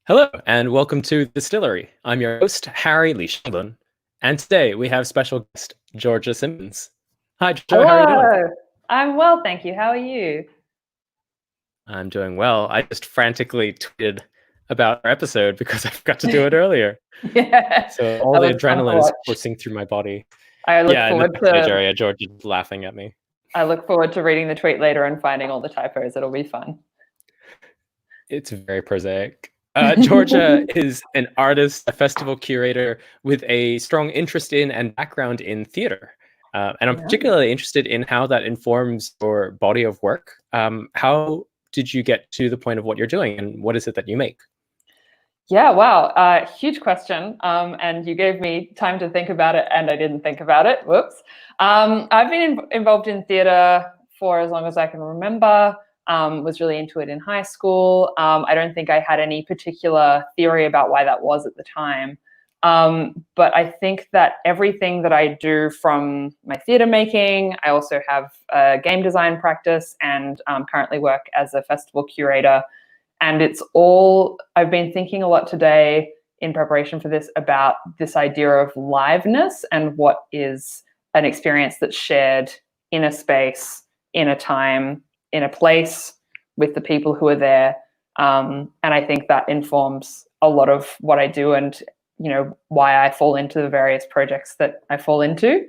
Hello, and welcome to Distillery. I'm your host, Harry Lee Shanglin, and today we have special guest, Georgia Symons. Hi, Georgia, how are you doing? Hello. I'm well, thank you. How are you? I'm doing well. I just frantically tweeted about our episode because I forgot to do it earlier. Yeah, So all that the was fun to adrenaline is watch. coursing through my body. I look Yeah, in the forward backstage to area, Georgia's laughing at me. I look forward to reading the tweet later and finding all the typos. It'll be fun. It's very prosaic. Georgia is an artist, a festival curator with a strong interest in and background in theater. And I'm particularly interested in how that informs your body of work. How did you get to the point of what you're doing, and what is it that you make? Yeah, wow. Huge question. And you gave me time to think about it, and I didn't think about it. Whoops. I've been involved in theatre for as long as I can remember. Was really into it in high school. I don't think I had any particular theory about why that was at the time. But I think that everything that I do, from my theatre making, I also have a game design practice and currently work as a festival curator. And it's all, I've been thinking a lot today in preparation for this about this idea of liveness and what is an experience that's shared in a space, in a time, in a place, with the people who are there. And I think that informs a lot of what I do, and why I fall into the various projects that I fall into,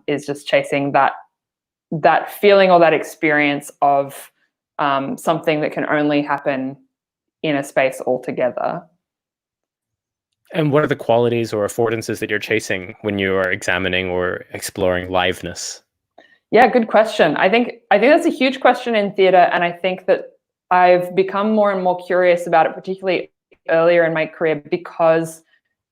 is just chasing that feeling or that experience of something that can only happen in a space altogether. And what are the qualities or affordances that you're chasing when you are examining or exploring liveness? Yeah, good question. I think that's a huge question in theatre, and I think that I've become more and more curious about it, particularly earlier in my career, because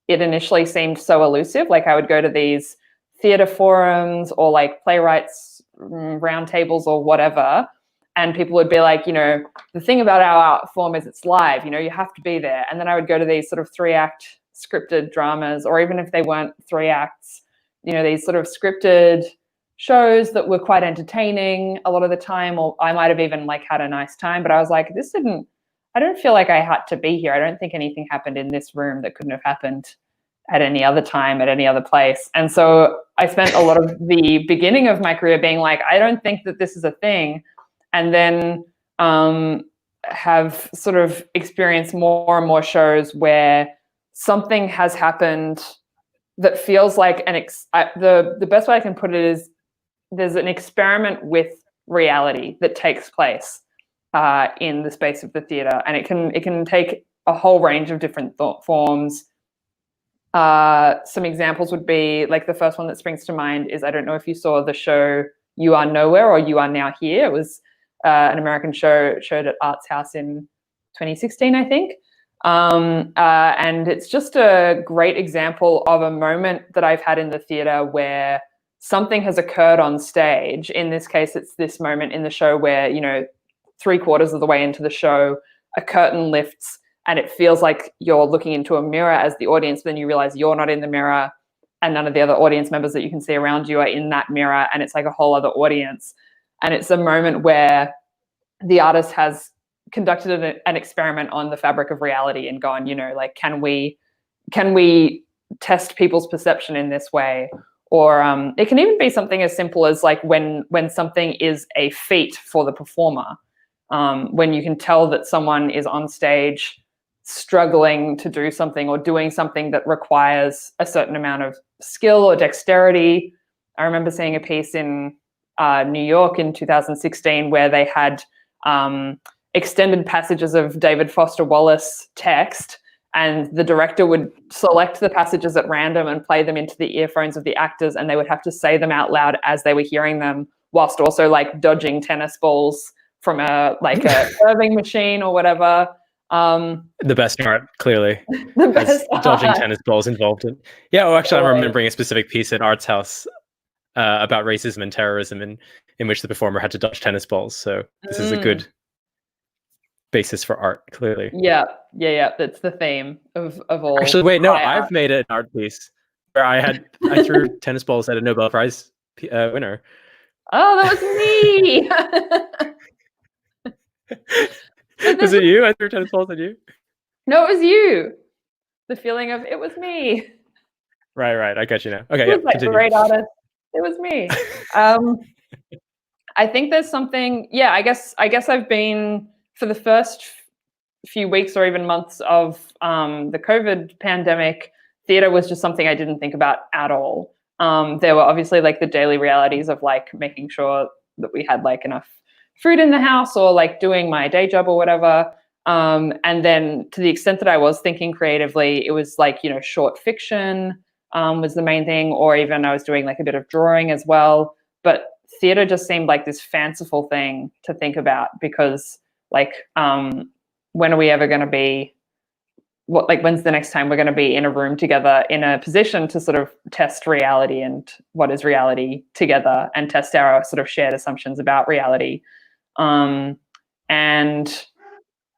it initially seemed so elusive. Like, I would go to these theatre forums or like playwrights roundtables or whatever, and people would be like, the thing about our art form is it's live, you have to be there. And then I would go to these sort of 3-act scripted dramas, or even if they weren't 3 acts, these sort of scripted shows that were quite entertaining a lot of the time, or I might have even like had a nice time, but I was like, I don't feel like I had to be here. I don't think anything happened in this room that couldn't have happened at any other time, at any other place. And so I spent a lot of the beginning of my career being like, I don't think that this is a thing. And then have sort of experienced more and more shows where something has happened that feels like the best way I can put it is there's an experiment with reality that takes place in the space of the theatre, and it can take a whole range of different forms. Some examples would be, like, the first one that springs to mind is, I don't know if you saw the show You Are Nowhere or You Are Now Here. It was an American show showed at Arts House in 2016, I think. And it's just a great example of a moment that I've had in the theatre where something has occurred on stage. In this case, it's this moment in the show where, 3/4 of the way into the show, a curtain lifts and it feels like you're looking into a mirror as the audience, but then you realize you're not in the mirror, and none of the other audience members that you can see around you are in that mirror, and it's like a whole other audience. And it's a moment where the artist has conducted an experiment on the fabric of reality and gone, like, can we test people's perception in this way? Or it can even be something as simple as, like, when something is a feat for the performer, when you can tell that someone is on stage struggling to do something or doing something that requires a certain amount of skill or dexterity. I remember seeing a piece in New York in 2016 where they had extended passages of David Foster Wallace text, and the director would select the passages at random and play them into the earphones of the actors, and they would have to say them out loud as they were hearing them, whilst also like dodging tennis balls from a serving machine or whatever. The best art, clearly. The best dodging art. tennis balls involved in. Yeah, well, actually, I'm remembering a specific piece at Arts House about racism and terrorism, in which the performer had to dodge tennis balls. So this is a good basis for art, clearly. Yeah. That's the theme of all. Actually, wait, no, I've made an art piece where I threw tennis balls at a Nobel Prize winner. Oh, that was me. Was it you? I threw tennis balls at you? No, it was you. The feeling of it was me. Right. I got you now. Okay, It yeah, was like continue. great artist. It was me. I think there's something. Yeah, I guess I've been for the first few weeks or even months of the COVID pandemic. Theatre was just something I didn't think about at all. There were obviously like the daily realities of like making sure that we had like enough food in the house or like doing my day job or whatever. And then to the extent that I was thinking creatively, it was like, you know, short fiction was the main thing, or even I was doing like a bit of drawing as well. But theatre just seemed like this fanciful thing to think about because like when are we ever going to be when's the next time we're going to be in a room together in a position to sort of test reality and what is reality together and test our sort of shared assumptions about reality. And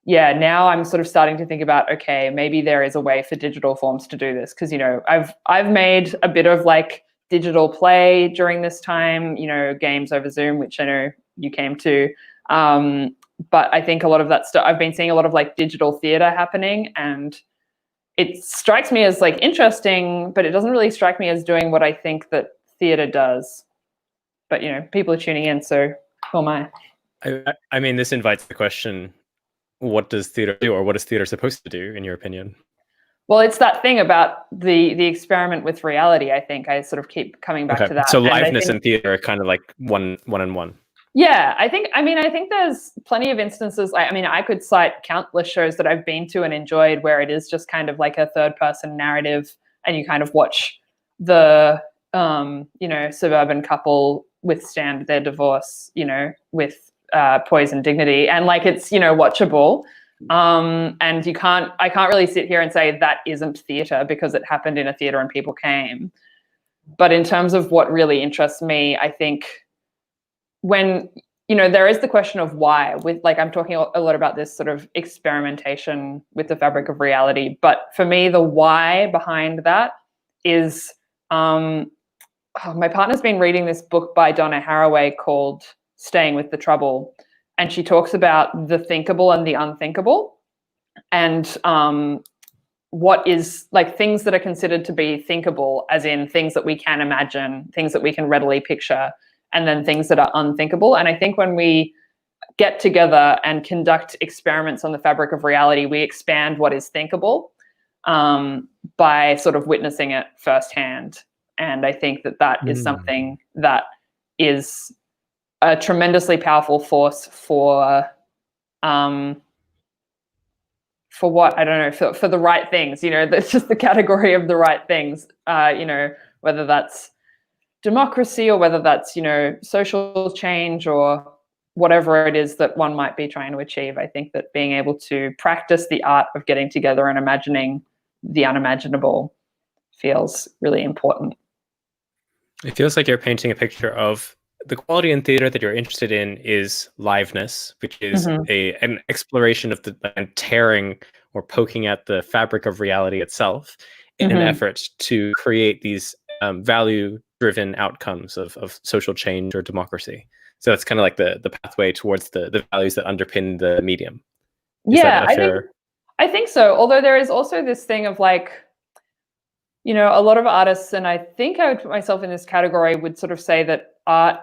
yeah, now I'm sort of starting to think about, okay, maybe there is a way for digital forms to do this. Cause you know, I've made a bit of like digital play during this time, you know, games over Zoom, which I know you came to. But I think a lot of that stuff, I've been seeing a lot of like digital theater happening, and it strikes me as like interesting, but it doesn't really strike me as doing what I think that theater does. But you know, people are tuning in, so who am I? I mean, this invites the question: what does theater do, or what is theater supposed to do, in your opinion? Well, it's that thing about the experiment with reality. I think I sort of keep coming back to that. So And I liveness think, and theater are kind of like one and one. yeah, I think there's plenty of instances. I mean, I could cite countless shows that I've been to and enjoyed where it is just kind of like a third person narrative, and you kind of watch the you know, suburban couple withstand their divorce, you know, with poise and dignity, and like it's, you know, watchable. And I can't really sit here and say that isn't theatre because it happened in a theatre and people came. But in terms of what really interests me, I think when, you know, there is the question of why, with like I'm talking a lot about this sort of experimentation with the fabric of reality, but for me the why behind that is my partner's been reading this book by Donna Haraway called Staying with the Trouble, and she talks about the thinkable and the unthinkable, and what is like things that are considered to be thinkable, as in things that we can imagine, things that we can readily picture, and then things that are unthinkable. And I think when we get together and conduct experiments on the fabric of reality, we expand what is thinkable by sort of witnessing it firsthand. And I think that is something that is a tremendously powerful force for what, I don't know, for the right things, you know, that's just the category of the right things, you know, whether that's democracy or whether that's, you know, social change or whatever it is that one might be trying to achieve. I think that being able to practice the art of getting together and imagining the unimaginable feels really important. It feels like you're painting a picture of the quality in theater that you're interested in is liveness, which is an exploration of the tearing or poking at the fabric of reality itself in an effort to create these value-driven outcomes of social change or democracy. So that's kind of like the pathway towards the values that underpin the medium. Yeah, I think so. Although there is also this thing of like, you know, a lot of artists, and I think I would put myself in this category, would sort of say that art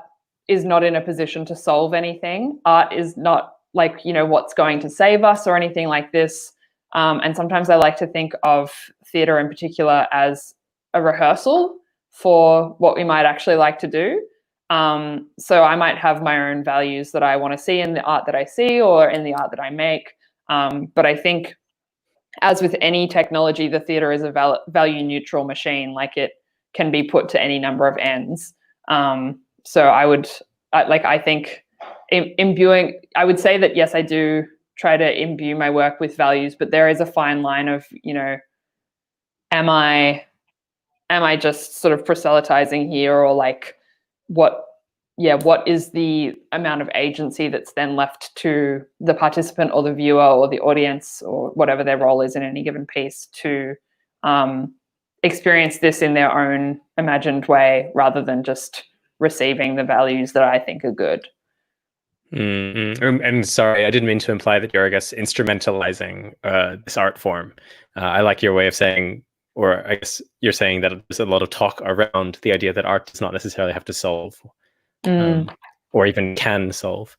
is not in a position to solve anything. Art is not like, you know, what's going to save us or anything like this. And sometimes I like to think of theatre in particular as a rehearsal for what we might actually like to do. So I might have my own values that I want to see in the art that I see or in the art that I make. But I think, as with any technology, the theatre is a value neutral machine. Like it can be put to any number of ends. So I think imbuing, I would say that, yes, I do try to imbue my work with values, but there is a fine line of, you know, am I just sort of proselytizing here, or like what is the amount of agency that's then left to the participant or the viewer or the audience or whatever their role is in any given piece to experience this in their own imagined way rather than just receiving the values that I think are good. And sorry, I didn't mean to imply that you're, I guess, instrumentalizing this art form. I like your way of saying, or I guess you're saying that there's a lot of talk around the idea that art does not necessarily have to solve, or even can solve.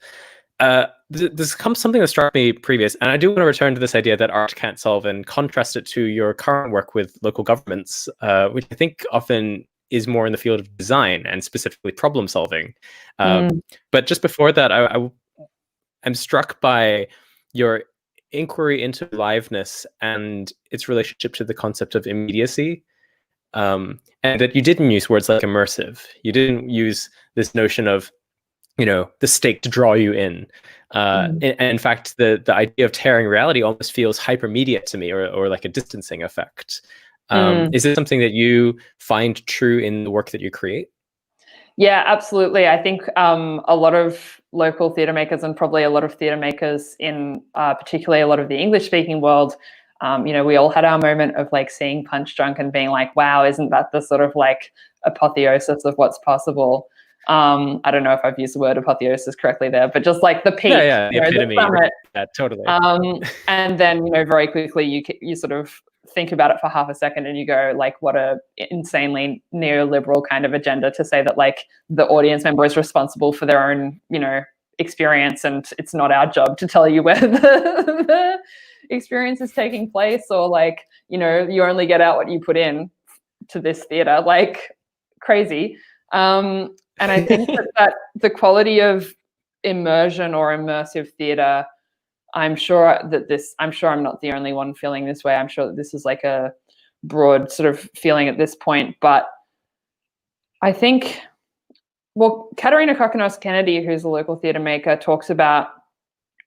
This comes something that struck me previous, and I do want to return to this idea that art can't solve and contrast it to your current work with local governments, which I think often is more in the field of design and specifically problem solving. But just before that, I'm struck by your inquiry into liveness and its relationship to the concept of immediacy, and that you didn't use words like immersive. You didn't use this notion of, the stake to draw you in. In fact, the idea of tearing reality almost feels hypermediate to me, or like a distancing effect. Is this something that you find true in the work that you create? Yeah, absolutely. I think a lot of local theatre makers, and probably a lot of theatre makers in particularly a lot of the English-speaking world, we all had our moment of like seeing Punch Drunk and being like, wow, isn't that the sort of like apotheosis of what's possible? I don't know if I've used the word apotheosis correctly there, but just like the peak, the epitome. the summit. Yeah, totally. And then, very quickly you sort of think about it for half a second and you go like, what a insanely neoliberal kind of agenda to say that like the audience member is responsible for their own, experience, and it's not our job to tell you where the experience is taking place, or like, you only get out what you put in to this theater, like crazy. And I think that the quality of immersion or immersive theatre, I'm sure I'm not the only one feeling this way. I'm sure that this is like a broad sort of feeling at this point. But I think, Katerina Kokonos-Kennedy, who's a local theatre maker, talks about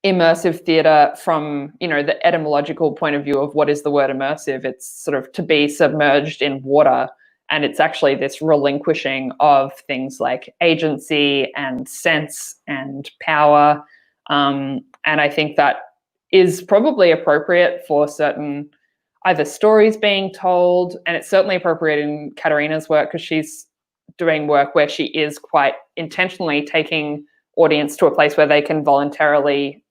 immersive theatre from, the etymological point of view of what is the word immersive. It's sort of to be submerged in water. And it's actually this relinquishing of things like agency and sense and power. And I think that is probably appropriate for certain either stories being told, and it's certainly appropriate in Katerina's work because she's doing work where she is quite intentionally taking audience to a place where they can voluntarily,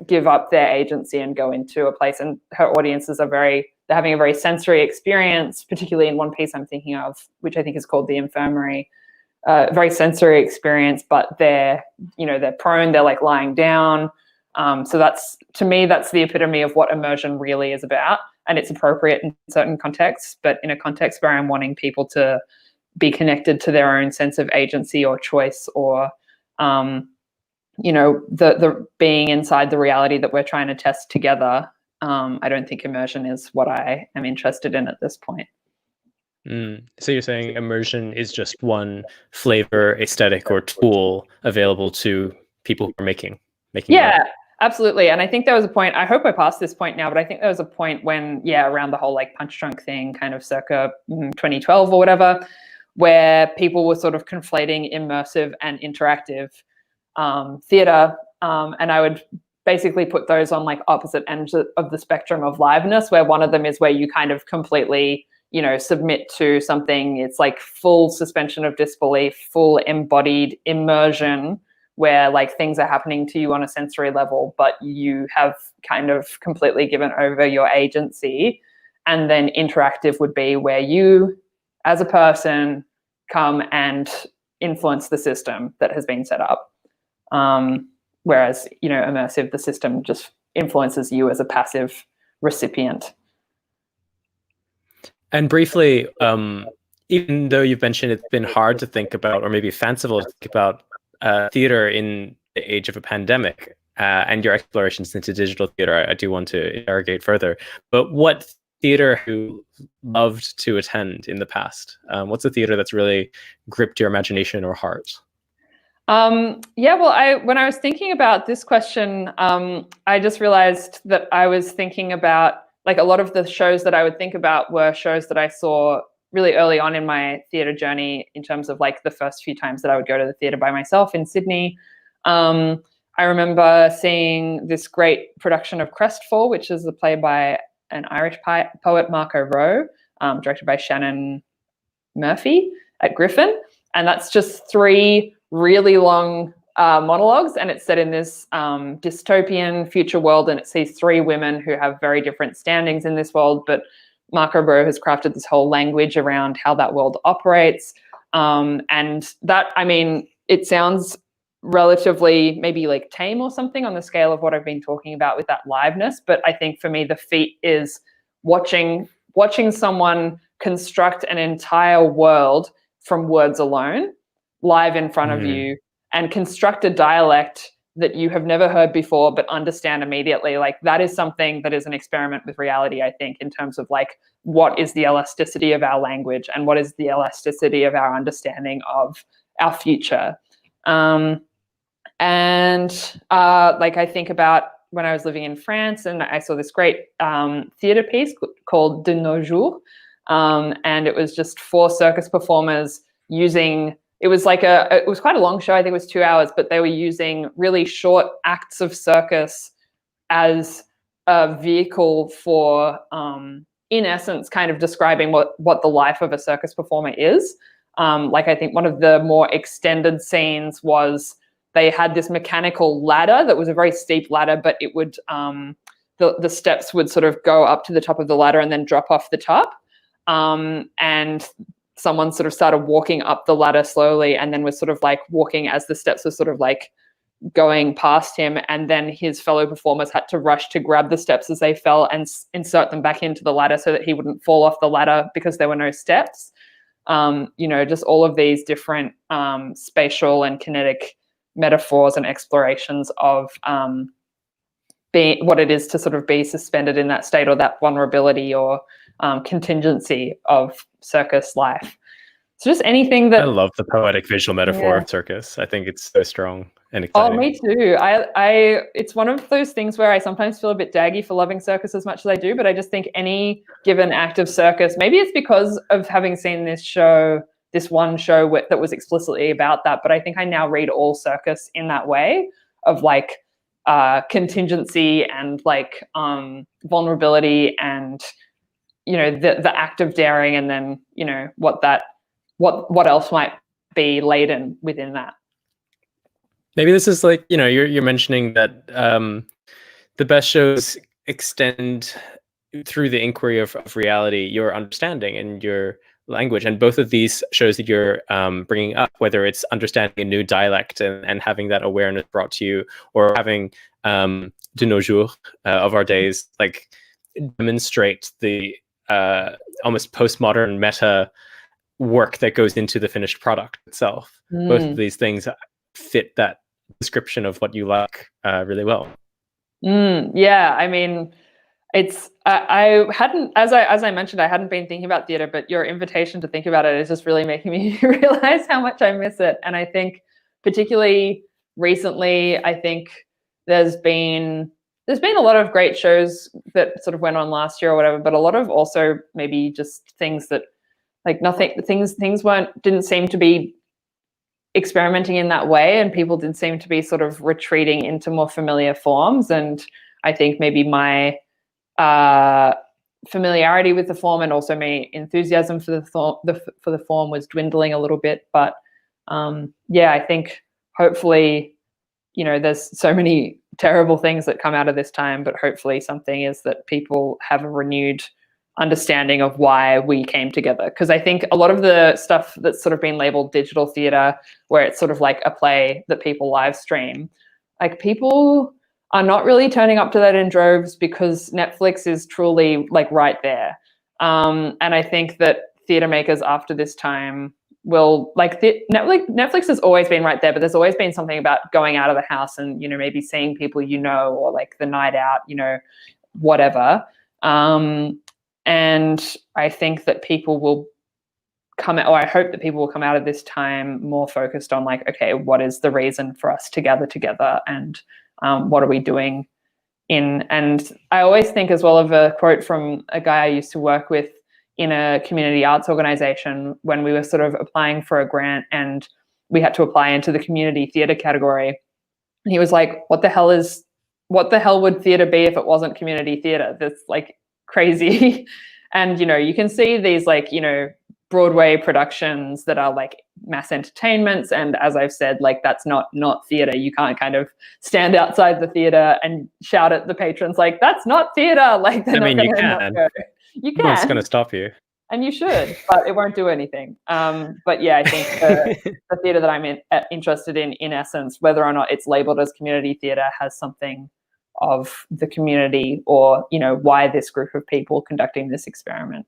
give up their agency and go into a place. And her audiences they're having a very sensory experience, particularly in one piece I'm thinking of, which I think is called The Infirmary. Very sensory experience, but they're prone, they're like lying down. So that's, to me, that's the epitome of what immersion really is about. And it's appropriate in certain contexts, but in a context where I'm wanting people to be connected to their own sense of agency or choice, or, the being inside the reality that we're trying to test together. I don't think immersion is what I am interested in at this point. So you're saying immersion is just one flavor, aesthetic, or tool available to people who are making yeah, art. Absolutely. And I think there was a point, I hope I passed this point now, but I think there was a point when, around the whole like Punch Drunk thing, kind of circa 2012 or whatever, where people were sort of conflating immersive and interactive theatre. And I would basically put those on like opposite ends of the spectrum of liveness, where one of them is where you kind of completely, submit to something. It's like full suspension of disbelief, full embodied immersion, where like things are happening to you on a sensory level, but you have kind of completely given over your agency. And then interactive would be where you, as a person, come and influence the system that has been set up. Whereas, immersive, the system just influences you as a passive recipient. And briefly, even though you've mentioned it's been hard to think about, or maybe fanciful to think about, theater in the age of a pandemic, and your explorations into digital theater, I do want to interrogate further. But what theater you loved to attend in the past? What's a theater that's really gripped your imagination or heart? When I was thinking about this question, I just realized that I was thinking about, like, a lot of the shows that I would think about were shows that I saw really early on in my theatre journey, in terms of like the first few times that I would go to the theatre by myself in Sydney. I remember seeing this great production of Crestfall, which is a play by an Irish poet, Marco Rowe, directed by Shannon Murphy at Griffin. And that's just 3 really long monologues, and it's set in this dystopian future world, and it sees three women who have very different standings in this world, but Mark Roberts has crafted this whole language around how that world operates. And that, I mean, it sounds relatively maybe like tame or something on the scale of what I've been talking about with that liveness, but I think for me the feat is watching someone construct an entire world from words alone live in front of you, and construct a dialect that you have never heard before but understand immediately. Like, that is something that is an experiment with reality, I think, in terms of like, what is the elasticity of our language and what is the elasticity of our understanding of our future. Like, I think about when I was living in France, and I saw this great theatre piece called De Nos Jours, and it was just 4 circus performers using, it was quite a long show, I think it was 2 hours, but they were using really short acts of circus as a vehicle for, in essence, kind of describing what the life of a circus performer is. Like, I think one of the more extended scenes was they had this mechanical ladder that was a very steep ladder, but it would, the steps would sort of go up to the top of the ladder and then drop off the top. And someone sort of started walking up the ladder slowly, and then was sort of like walking as the steps were sort of like going past him. And then his fellow performers had to rush to grab the steps as they fell and insert them back into the ladder so that he wouldn't fall off the ladder because there were no steps. Just all of these different spatial and kinetic metaphors and explorations of being what it is to sort of be suspended in that state, or that vulnerability or contingency of circus life. So just anything that, I love the poetic visual metaphor of circus. I think it's so strong and exciting. Oh, me too. I it's one of those things where I sometimes feel a bit daggy for loving circus as much as I do, but I just think any given act of circus, maybe it's because of having seen this one show that was explicitly about that, but I think I now read all circus in that way of like contingency and like vulnerability and the act of daring, and then what else might be laden within that. Maybe this is like, you're mentioning that the best shows extend through the inquiry of reality, your understanding and your language. And both of these shows that you're bringing up, whether it's understanding a new dialect and having that awareness brought to you, or having De Nos Jours, of our days, like demonstrate the almost postmodern meta work that goes into the finished product itself. Both of these things fit that description of what you like really well. Yeah, I mean, it's I hadn't, as I mentioned, I hadn't been thinking about theatre, but your invitation to think about it is just really making me realize how much I miss it. And I think particularly recently, I think there's been a lot of great shows that sort of went on last year or whatever, but a lot of also maybe just things that like things didn't seem to be experimenting in that way, and people did seem to be sort of retreating into more familiar forms. And I think maybe my familiarity with the form and also my enthusiasm for the form was dwindling a little bit. But I think hopefully, there's so many terrible things that come out of this time, but hopefully something is that people have a renewed understanding of why we came together. Because I think a lot of the stuff that's sort of been labeled digital theatre, where it's sort of like a play that people live stream, like people are not really turning up to that in droves because Netflix is truly like right there. And I think that theatre makers after this time will like Netflix has always been right there, but there's always been something about going out of the house and, maybe seeing people, or like the night out, whatever. And I think that people will I hope that people will come out of this time more focused on like, okay, what is the reason for us to gather together, and what are we doing and I always think as well of a quote from a guy I used to work with in a community arts organization when we were sort of applying for a grant and we had to apply into the community theatre category. And he was like, what the hell would theatre be if it wasn't community theatre? That's like crazy. And, you can see these like, Broadway productions that are like mass entertainments. And as I've said, like that's not theatre. You can't kind of stand outside the theatre and shout at the patrons like, that's not theatre. Like they're not going to not go. You can. No one's going to stop you. And you should, but it won't do anything. But yeah, I think the theatre that I'm interested in essence, whether or not it's labelled as community theatre, has something of the community, or, you know, why this group of people conducting this experiment.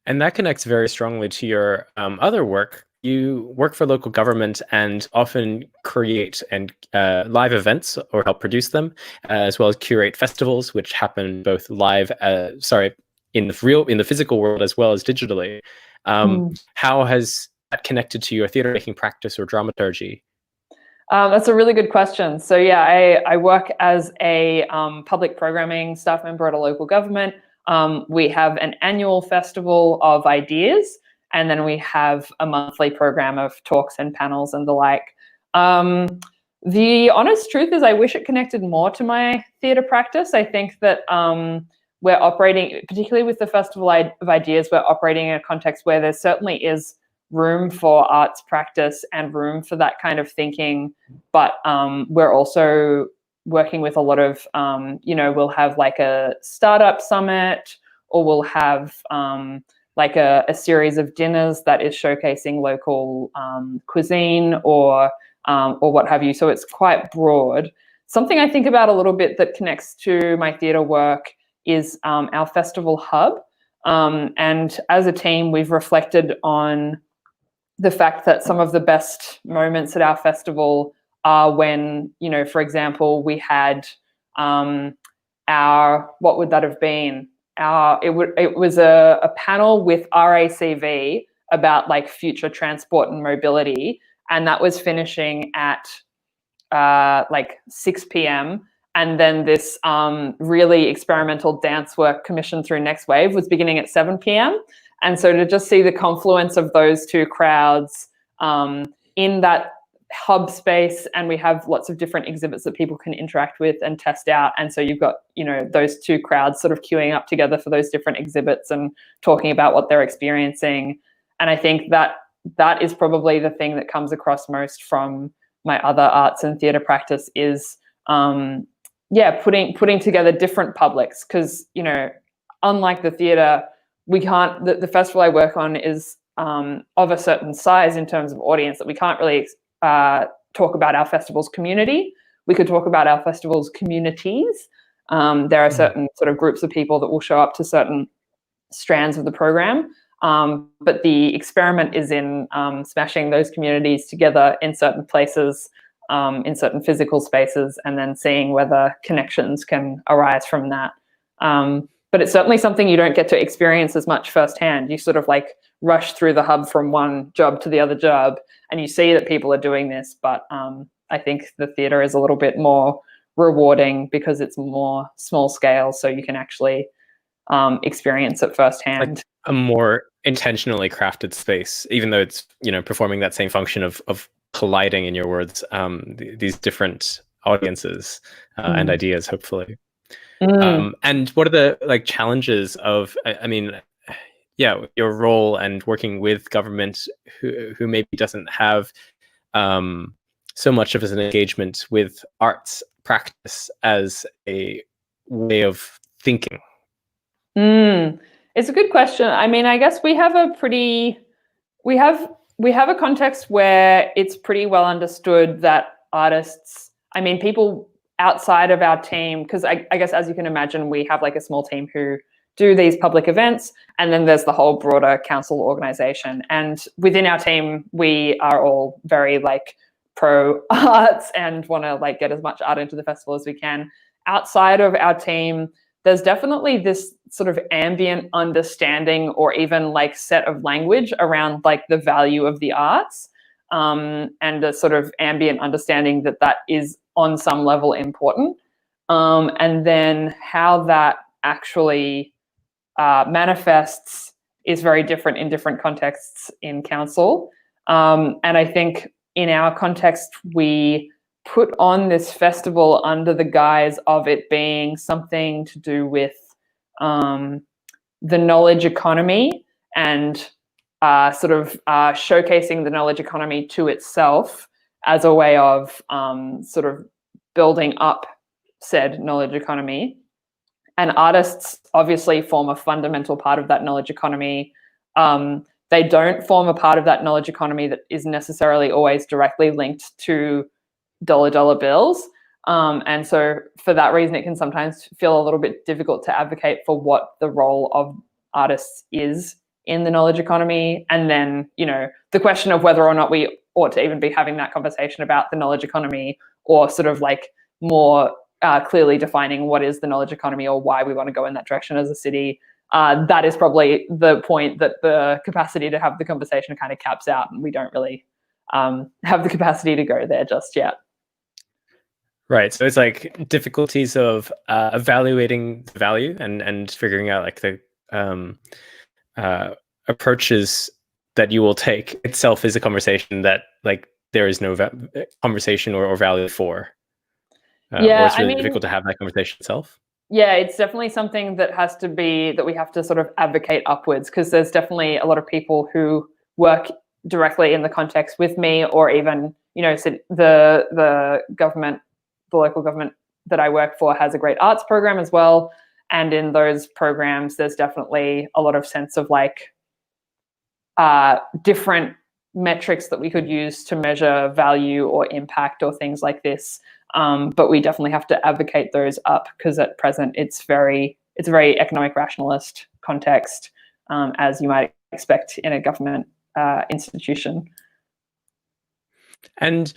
And that connects very strongly to your other work. You work for local government and often create and live events or help produce them, as well as curate festivals, which happen both live, in the physical world as well as digitally. How has that connected to your theatre making practice or dramaturgy? That's a really good question. So yeah, I work as a public programming staff member at a local government. We have an annual festival of ideas, and then we have a monthly program of talks and panels and the like. The honest truth is I wish it connected more to my theatre practice. I think that we're operating, particularly with the Festival of Ideas, we're operating in a context where there certainly is room for arts practice and room for that kind of thinking. But we're also working with a lot of, we'll have like a startup summit, or we'll have like a series of dinners that is showcasing local cuisine or what have you. So it's quite broad. Something I think about a little bit that connects to my theatre work is our festival hub. And as a team, we've reflected on the fact that some of the best moments at our festival are when, for example, we had what would that have been? It was a panel with RACV about like future transport and mobility. And that was finishing at like 6 p.m. And then this really experimental dance work commissioned through Next Wave was beginning at 7 p.m. And so to just see the confluence of those two crowds in that hub space, and we have lots of different exhibits that people can interact with and test out. And so you've got, those two crowds sort of queuing up together for those different exhibits and talking about what they're experiencing. And I think that is probably the thing that comes across most from my other arts and theatre practice is, putting together different publics. Because, unlike the theatre, we can't, the festival I work on is of a certain size in terms of audience that we can't really talk about our festival's community. We could talk about our festival's communities. There are certain sort of groups of people that will show up to certain strands of the program. But the experiment is in smashing those communities together in certain places, in certain physical spaces, and then seeing whether connections can arise from that. But it's certainly something you don't get to experience as much firsthand. You sort of like rush through the hub from one job to the other job, and you see that people are doing this. But I think the theatre is a little bit more rewarding because it's more small scale, so you can actually experience it firsthand. Like a more intentionally crafted space, even though it's performing that same function of colliding, in your words, these different audiences and ideas, hopefully. And what are the challenges of, your role and working with government who maybe doesn't have so much of an engagement with arts practice as a way of thinking? It's a good question. I mean, I guess we have a context where it's pretty well understood that artists, people outside of our team, because I guess as you can imagine, we have like a small team who do these public events, and then there's the whole broader council organization. And within our team, we are all very pro arts and want to get as much art into the festival as we can. Outside of our team, there's definitely this sort of ambient understanding or even set of language around the value of the arts, and a sort of ambient understanding that is on some level important. And then how that actually manifests is very different in different contexts in council. And I think in our context, we put on this festival under the guise of it being something to do with the knowledge economy and showcasing the knowledge economy to itself as a way of sort of building up said knowledge economy. And artists obviously form a fundamental part of that knowledge economy. They don't form a part of that knowledge economy that is necessarily always directly linked to dollar bills. And so for that reason, it can sometimes feel a little bit difficult to advocate for what the role of artists is in the knowledge economy. And then, the question of whether or not we ought to even be having that conversation about the knowledge economy, or sort of like more clearly defining what is the knowledge economy or why we want to go in that direction as a city. That is probably the point that the capacity to have the conversation kind of caps out, and we don't really have the capacity to go there just yet. Right. So it's like difficulties of evaluating the value and figuring out like the approaches that you will take itself is a conversation that like there is no conversation or value for. Or it's really difficult to have that conversation itself. Yeah, it's definitely something that we have to sort of advocate upwards, because there's definitely a lot of people who work directly in the context with me, or even, the government, the local government that I work for has a great arts program as well. And in those programs, there's definitely a lot of sense of like different metrics that we could use to measure value or impact or things like this. But we definitely have to advocate those up, because at present it's a very economic rationalist context, as you might expect in a government institution. And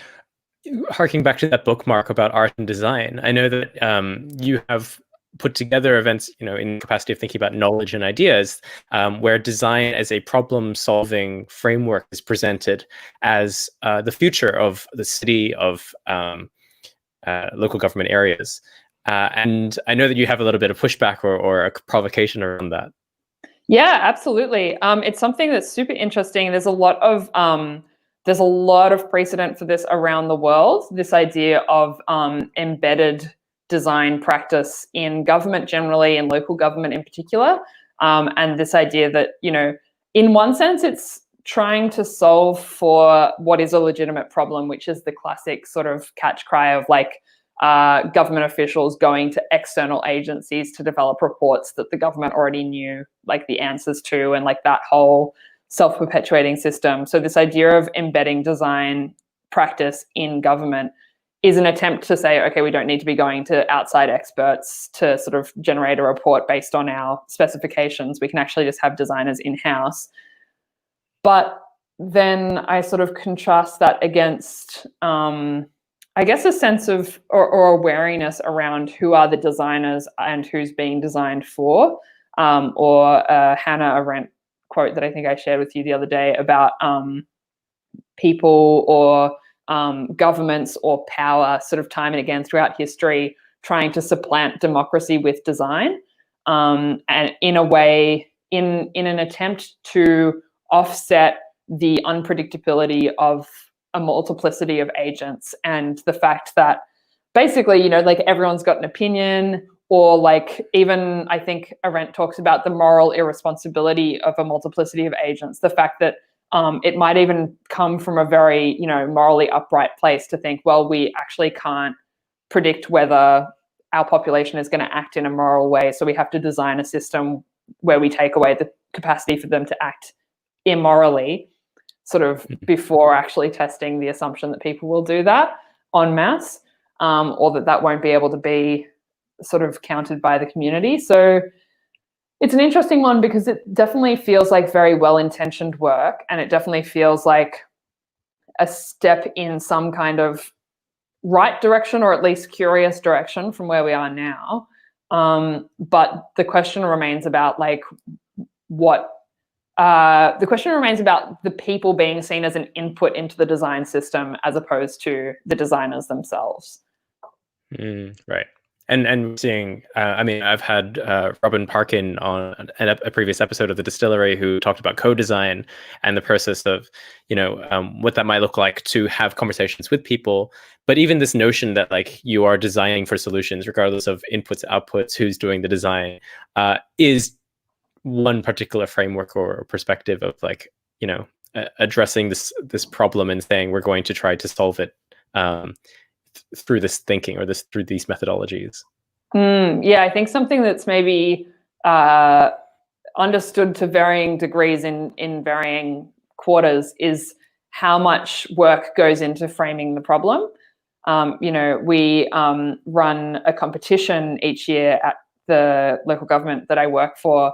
harking back to that bookmark about art and design, I know that you have put together events, in the capacity of thinking about knowledge and ideas, where design as a problem-solving framework is presented as the future of the city, of local government areas. And I know that you have a little bit of pushback or a provocation around that. Yeah, absolutely. It's something that's super interesting. There's a lot of precedent for this around the world, this idea of embedded design practice in government generally and local government in particular. And this idea that, in one sense, it's trying to solve for what is a legitimate problem, which is the classic sort of catch cry of like government officials going to external agencies to develop reports that the government already knew like the answers to, and like that whole self-perpetuating system. So this idea of embedding design practice in government is an attempt to say, okay, we don't need to be going to outside experts to sort of generate a report based on our specifications. We can actually just have designers in-house. But then I sort of contrast that against, I guess, a sense of or a wariness around who are the designers and who's being designed for, or Hannah Arendt quote that I think I shared with you the other day about people or governments or power sort of time and again throughout history trying to supplant democracy with design, and in a way, in an attempt to offset the unpredictability of a multiplicity of agents, and the fact that basically, like everyone's got an opinion, or like even I think Arendt talks about the moral irresponsibility of a multiplicity of agents, the fact that it might even come from a very, morally upright place to think, well, we actually can't predict whether our population is going to act in a moral way. So we have to design a system where we take away the capacity for them to act immorally, sort of before actually testing the assumption that people will do that en masse, or that won't be able to be sort of counted by the community. So it's an interesting one, because it definitely feels like very well-intentioned work, and it definitely feels like a step in some kind of right direction, or at least curious direction from where we are now. But the question remains about like the question remains about the people being seen as an input into the design system as opposed to the designers themselves. Right. And seeing, I've had Robin Parkin on a previous episode of The Distillery, who talked about co-design and the process of, what that might look like to have conversations with people. But even this notion that like you are designing for solutions, regardless of inputs, outputs, who's doing the design, is one particular framework or perspective of like, addressing this problem and saying we're going to try to solve it through this thinking or through these methodologies. Yeah, I think something that's maybe understood to varying degrees in varying quarters is how much work goes into framing the problem. We run a competition each year at the local government that I work for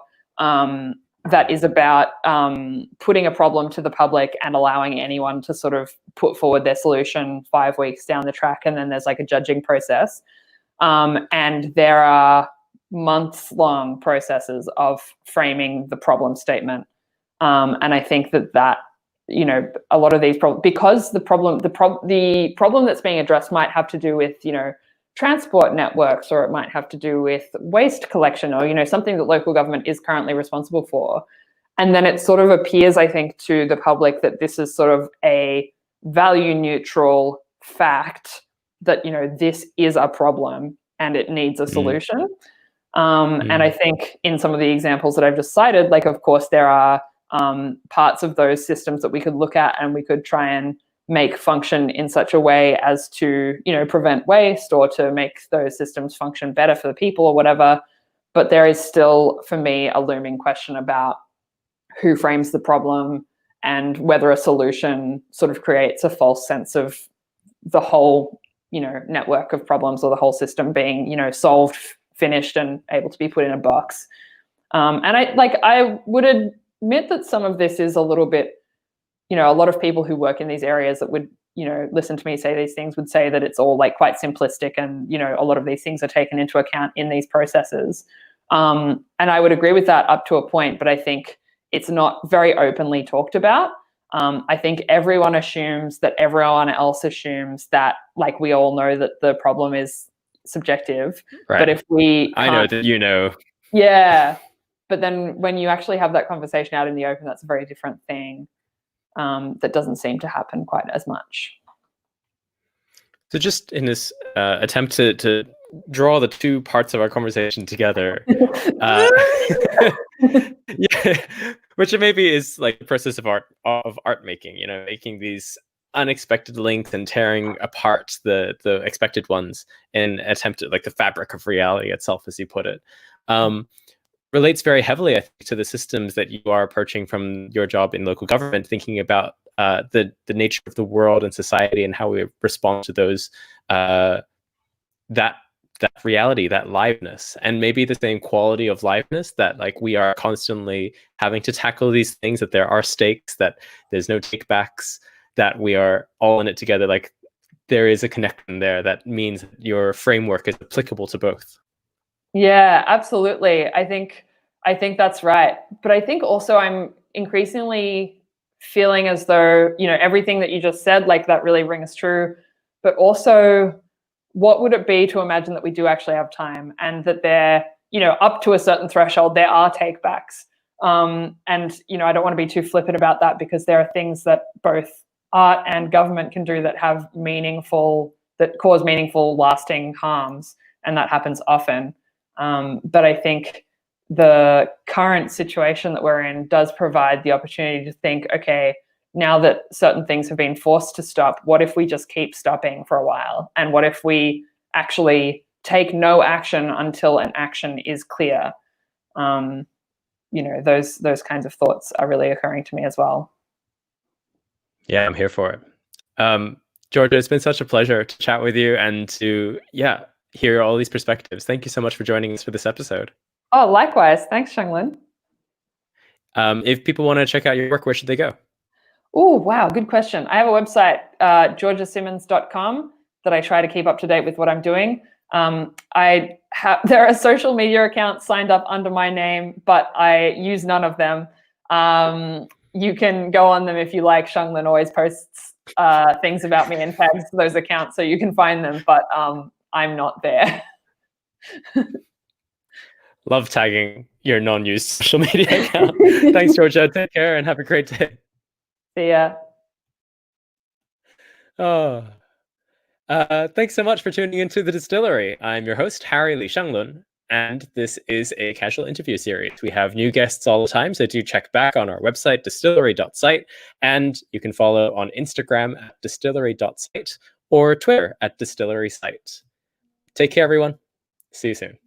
that is about putting a problem to the public and allowing anyone to sort of put forward their solution 5 weeks down the track, and then there's like a judging process. And there are months-long processes of framing the problem statement. And I think that a lot of these problems, because the problem that's being addressed might have to do with, transport networks, or it might have to do with waste collection, or, something that local government is currently responsible for. And then it sort of appears, I think, to the public that this is sort of a value neutral fact that, this is a problem and it needs a solution. And I think in some of the examples that I've just cited, like, of course, there are parts of those systems that we could look at and we could try and make function in such a way as to, prevent waste, or to make those systems function better for the people or whatever. But there is still, for me, a looming question about who frames the problem and whether a solution sort of creates a false sense of the whole, network of problems, or the whole system being, solved, finished, and able to be put in a box. And I would admit that some of this is a little bit, a lot of people who work in these areas that would, listen to me say these things would say that it's all like quite simplistic, and, a lot of these things are taken into account in these processes. And I would agree with that up to a point, but I think it's not very openly talked about. I think everyone assumes that everyone else assumes that, like, we all know that the problem is subjective. Right. But if I know that Yeah. But then when you actually have that conversation out in the open, that's a very different thing. That doesn't seem to happen quite as much. So just in this attempt to draw the two parts of our conversation together, yeah, which maybe is like the process of art making, making these unexpected links and tearing apart the expected ones in attempt at, like, the fabric of reality itself, as you put it. Relates very heavily, I think, to the systems that you are approaching from your job in local government, thinking about the nature of the world and society and how we respond to those, that reality, that liveness, and maybe the same quality of liveness that, like, we are constantly having to tackle these things, that there are stakes, that there's no takebacks, that we are all in it together. Like, there is a connection there that means your framework is applicable to both. Yeah, absolutely. I think that's right. But I think also I'm increasingly feeling as though, everything that you just said, like, that really rings true. But also, what would it be to imagine that we do actually have time, and that there, up to a certain threshold, there are takebacks. And, I don't want to be too flippant about that, because there are things that both art and government can do that cause meaningful, lasting harms. And that happens often. But I think the current situation that we're in does provide the opportunity to think, okay, now that certain things have been forced to stop, what if we just keep stopping for a while? And what if we actually take no action until an action is clear? Those kinds of thoughts are really occurring to me as well. Yeah, I'm here for it. Georgia, it's been such a pleasure to chat with you and to, hear all these perspectives. Thank you so much for joining us for this episode. Oh, likewise. Thanks, Shanglin. If people want to check out your work, where should they go? Oh, wow. Good question. I have a website, georgiasymons.com, that I try to keep up to date with what I'm doing. There are social media accounts signed up under my name, but I use none of them. You can go on them if you like. Shanglin always posts things about me and tags those accounts, so you can find them, but I'm not there. Love tagging your non-used social media account. Thanks, Georgia. Take care and have a great day. See ya. Thanks so much for tuning into The Distillery. I'm your host, Harry Lee Shanglun. And this is a casual interview series. We have new guests all the time, so do check back on our website, distillery.site, and you can follow on Instagram at distillery.site or Twitter at distillery site. Take care, everyone. See you soon.